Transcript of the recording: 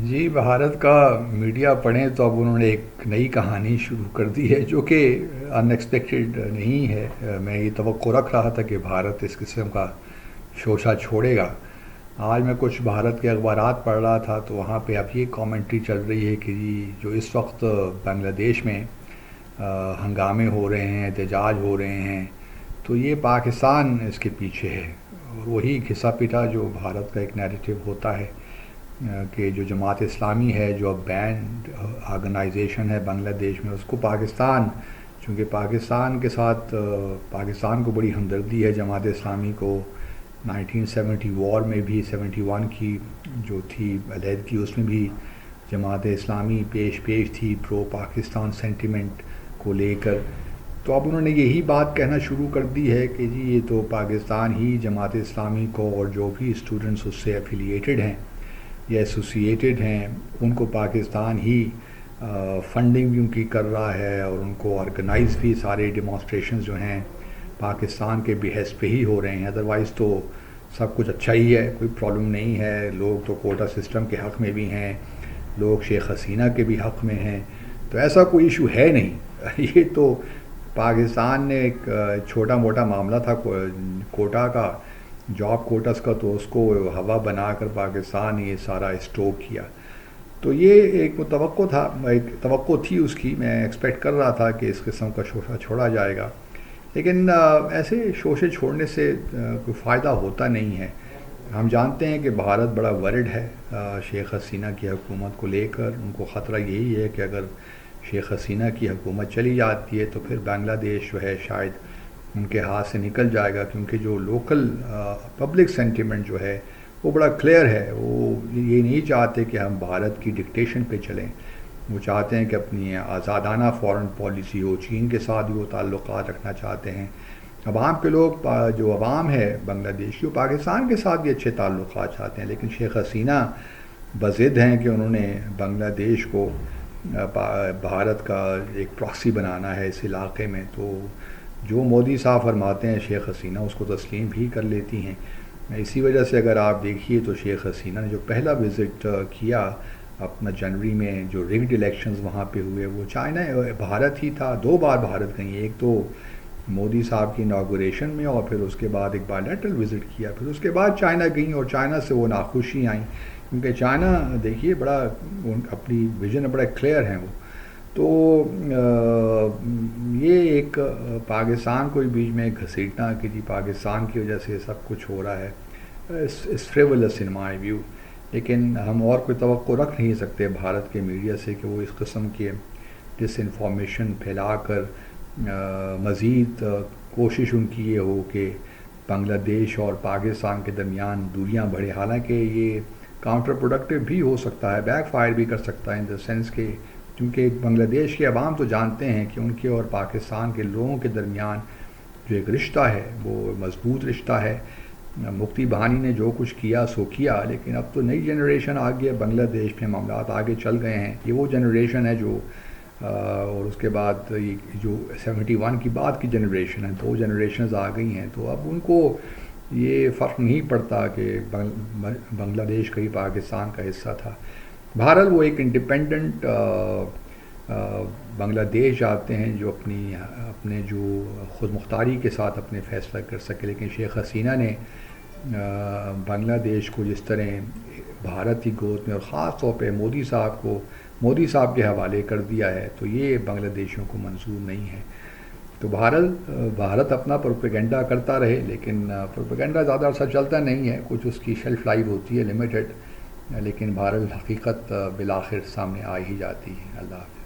جی، بھارت کا میڈیا پڑھیں تو اب انہوں نے ایک نئی کہانی شروع کر دی ہے جو کہ ان ایکسپیکٹڈ نہیں ہے۔ میں یہ توقع رکھ رہا تھا کہ بھارت اس قسم کا شوشہ چھوڑے گا۔ آج میں کچھ بھارت کے اخبارات پڑھ رہا تھا تو وہاں پہ اب یہ کامنٹری چل رہی ہے کہ جی جو اس وقت بنگلہ دیش میں ہنگامے ہو رہے ہیں، احتجاج ہو رہے ہیں، تو یہ پاکستان اس کے پیچھے ہے، اور وہی گھسا پٹا جو بھارت کا ایک نیریٹو ہوتا ہے کہ جو جماعت اسلامی ہے، جو اب بینڈ آرگنائزیشن ہے بنگلہ دیش میں، اس کو پاکستان، چونکہ پاکستان کے ساتھ پاکستان کو بڑی ہمدردی ہے جماعت اسلامی کو۔ 1970 وار میں بھی 71 کی جو تھی علیحدگی، اس میں بھی جماعت اسلامی پیش تھی پرو پاکستان سینٹیمنٹ کو لے کر۔ تو اب انہوں نے یہی بات کہنا شروع کر دی ہے کہ جی یہ تو پاکستان ہی جماعت اسلامی کو اور جو بھی اسٹوڈنٹس اس سے ایفیلیٹڈ ہیں یا ایسوسیٹڈ ہیں ان کو پاکستان ہی فنڈنگ بھی ان کی کر رہا ہے، اور ان کو آرگنائز بھی سارے ڈیمانسٹریشنز جو ہیں پاکستان کے بحیث پہ ہی ہو رہے ہیں۔ ادروائز تو سب کچھ اچھا ہی ہے، کوئی پرابلم نہیں ہے، لوگ تو کوٹا سسٹم کے حق میں بھی ہیں، لوگ شیخ حسینہ کے بھی حق میں ہیں، تو ایسا کوئی ایشو ہے نہیں۔ یہ تو پاکستان نے ایک چھوٹا موٹا معاملہ تھا کوٹا کا، جاب کوٹس کا، تو اس کو ہوا بنا کر پاکستان نے یہ سارا اسٹوک کیا۔ تو یہ ایک توقع تھا، ایک توقع تھی اس کی، میں ایکسپیکٹ کر رہا تھا کہ اس قسم کا شوشہ چھوڑا جائے گا، لیکن ایسے شوشے چھوڑنے سے کوئی فائدہ ہوتا نہیں ہے۔ ہم جانتے ہیں کہ بھارت بڑا ورڈ ہے شیخ حسینہ کی حکومت کو لے کر۔ ان کو خطرہ یہی ہے کہ اگر شیخ حسینہ کی حکومت چلی جاتی ہے تو پھر بنگلہ دیش جو ہے شاید ان کے ہاتھ سے نکل جائے گا، کیونکہ جو لوکل پبلک سینٹیمنٹ جو ہے وہ بڑا کلیئر ہے۔ وہ یہ نہیں چاہتے کہ ہم بھارت کی ڈکٹیشن پہ چلیں، وہ چاہتے ہیں کہ اپنی آزادانہ فارن پالیسی ہو، چین کے ساتھ بھی وہ تعلقات رکھنا چاہتے ہیں۔ عوام کے لوگ، جو عوام ہے بنگلہ دیش کی، وہ پاکستان کے ساتھ بھی اچھے تعلقات چاہتے ہیں، لیکن شیخ حسینہ بضد ہیں کہ انہوں نے بنگلہ دیش کو بھارت کا ایک پراکسی بنانا ہے اس علاقے میں، تو جو مودی صاحب فرماتے ہیں شیخ حسینہ اس کو تسلیم بھی کر لیتی ہیں۔ اسی وجہ سے اگر آپ دیکھیے تو شیخ حسینہ نے جو پہلا وزٹ کیا اپنا جنوری میں، جو ریگڈ الیکشنز وہاں پہ ہوئے، وہ بھارت ہی تھا۔ 2 بار بھارت گئی، ایک تو مودی صاحب کی اناگوریشن میں، اور پھر اس کے بعد ایک بائیلیٹرل وزٹ کیا، پھر اس کے بعد چائنا گئیں، اور چائنا سے وہ ناخوش ہی آئیں، کیونکہ چائنا دیکھیے بڑا اپنی ویژن بڑا کلیئر ہیں وہ۔ تو یہ ایک پاکستان کو بیچ میں گھسیٹنا کہ جی پاکستان کی وجہ سے سب کچھ ہو رہا ہے، اس فریولس ان مائی ویو۔ لیکن ہم اور کوئی توقع رکھ نہیں سکتے بھارت کے میڈیا سے کہ وہ اس قسم کے ڈس انفارمیشن پھیلا کر مزید کوشش ان کی یہ ہو کہ بنگلہ دیش اور پاکستان کے درمیان دوریاں بڑھے، حالانکہ یہ کاؤنٹر پروڈکٹیو بھی ہو سکتا ہے، بیک فائر بھی کر سکتا ہے، ان دا سینس کہ کیونکہ بنگلہ دیش کے عوام تو جانتے ہیں کہ ان کے اور پاکستان کے لوگوں کے درمیان جو ایک رشتہ ہے وہ مضبوط رشتہ ہے۔ مفتی بہانی نے جو کچھ کیا سو کیا، لیکن اب تو نئی جنریشن آ گئی ہے بنگلہ دیش میں، معاملات آگے چل گئے ہیں۔ یہ وہ جنریشن ہے جو اور اس کے بعد یہ جو 71 کی بعد کی جنریشن ہے، 2 جنریشنز آ گئی ہیں، تو اب ان کو یہ فرق نہیں پڑتا کہ بنگلہ دیش کہیں پاکستان کا حصہ تھا۔ بہرحال وہ ایک انڈیپینڈنٹ بنگلہ دیش چاہتے ہیں جو اپنے جو خود مختاری کے ساتھ اپنے فیصلہ کر سکے، لیکن شیخ حسینہ نے بنگلہ دیش کو جس طرح بھارت کی گود میں اور خاص طور پہ مودی صاحب کے حوالے کر دیا ہے، تو یہ بنگلہ دیشیوں کو منظور نہیں ہے۔ تو بھارت اپنا پروپیگنڈا کرتا رہے، لیکن پروپیگنڈا زیادہ عرصہ چلتا نہیں ہے، کچھ اس کی شیلف لائف ہوتی ہے لمیٹڈ، لیکن بہرحال حقیقت بالآخر سامنے آ ہی جاتی ہے۔ اللہ حافظ۔